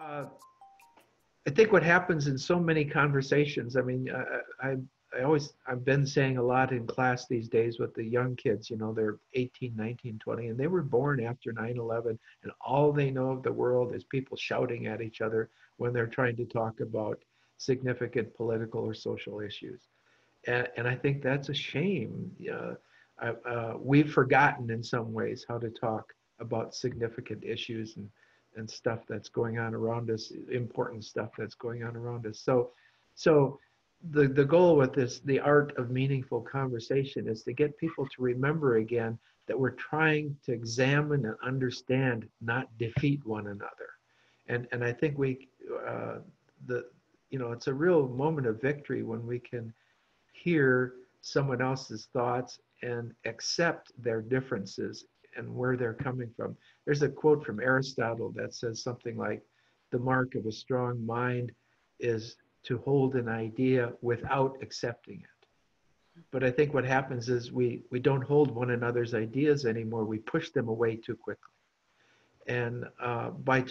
Uh, I think what happens in so many conversations, I mean, I've been saying a lot in class these days with the young kids, they're 18, 19, 20, and they were born after 9/11, and all they know of the world is people shouting at each other when they're trying to talk about significant political or social issues. And I think that's a shame. We've forgotten in some ways how to talk about significant issues and stuff that's going on around us, important stuff that's going on around us. So the goal with this, the art of meaningful conversation, is to get people to remember again that we're trying to examine and understand, not defeat one another. And I think it's a real moment of victory when we can hear someone else's thoughts and accept their differences and where they're coming from. There's a quote from Aristotle that says something like, the mark of a strong mind is to hold an idea without accepting it. But I think what happens is we don't hold one another's ideas anymore. We push them away too quickly. And by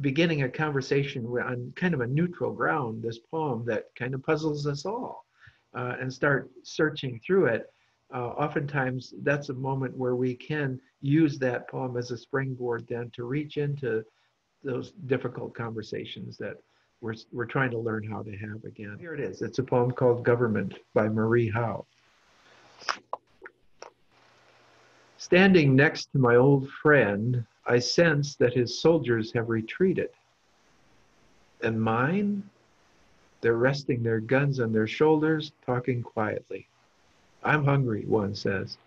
beginning a conversation on kind of a neutral ground, this poem that kind of puzzles us all, and start searching through it, oftentimes that's a moment where we can use that poem as a springboard then to reach into those difficult conversations that we're trying to learn how to have again. Here it is. It's a poem called Government by Mary Howe. Standing next to my old friend, I sense that his soldiers have retreated. And mine? They're resting their guns on their shoulders, talking quietly. I'm hungry, one says.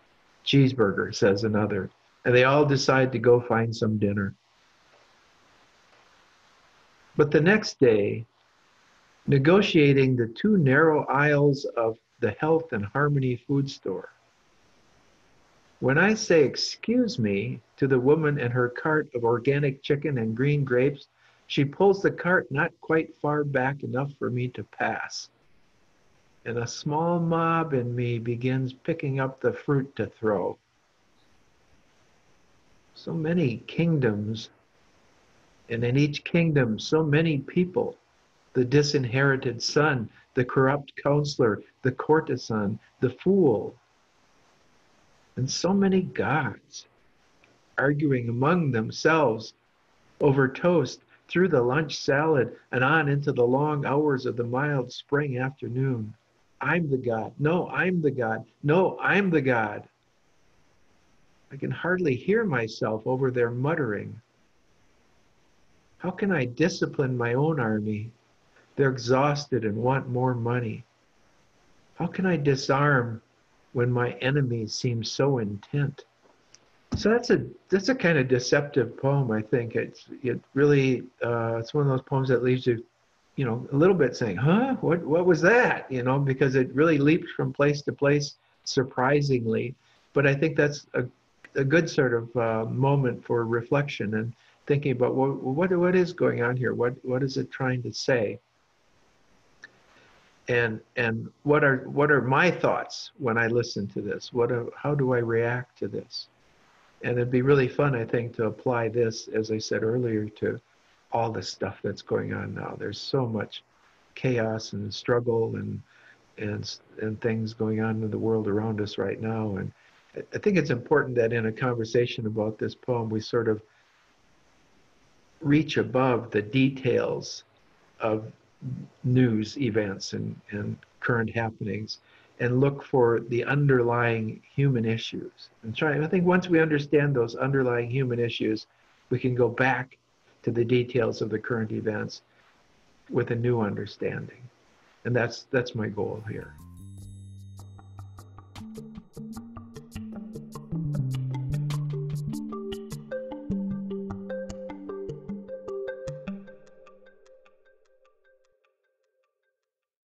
Cheeseburger, says another. And they all decide to go find some dinner. But the next day, negotiating the two narrow aisles of the Health and Harmony food store, when I say excuse me to the woman and her cart of organic chicken and green grapes, she pulls the cart not quite far back enough for me to pass. And a small mob in me begins picking up the fruit to throw. So many kingdoms, and in each kingdom, so many people. The disinherited son, the corrupt counselor, the courtesan, the fool. And so many gods, arguing among themselves over toast, through the lunch salad, and on into the long hours of the mild spring afternoon. I'm the God. No, I'm the God. No, I'm the God. I can hardly hear myself over their muttering. How can I discipline my own army? They're exhausted and want more money. How can I disarm when my enemies seem so intent? So that's a kind of deceptive poem, I think. It really it's one of those poems that leaves you, a little bit saying, huh? What was that? Because it really leaps from place to place surprisingly. But I think that's a good sort of moment for reflection and thinking about what is going on here? What is it trying to say? And what are my thoughts when I listen to this? How do I react to this? And it'd be really fun, I think, to apply this, as I said earlier, to all the stuff that's going on now. There's so much chaos and struggle and things going on in the world around us right now. And I think it's important that in a conversation about this poem, we sort of reach above the details of news events and current happenings and look for the underlying human issues. I think once we understand those underlying human issues, we can go back to the details of the current events with a new understanding. And that's my goal here.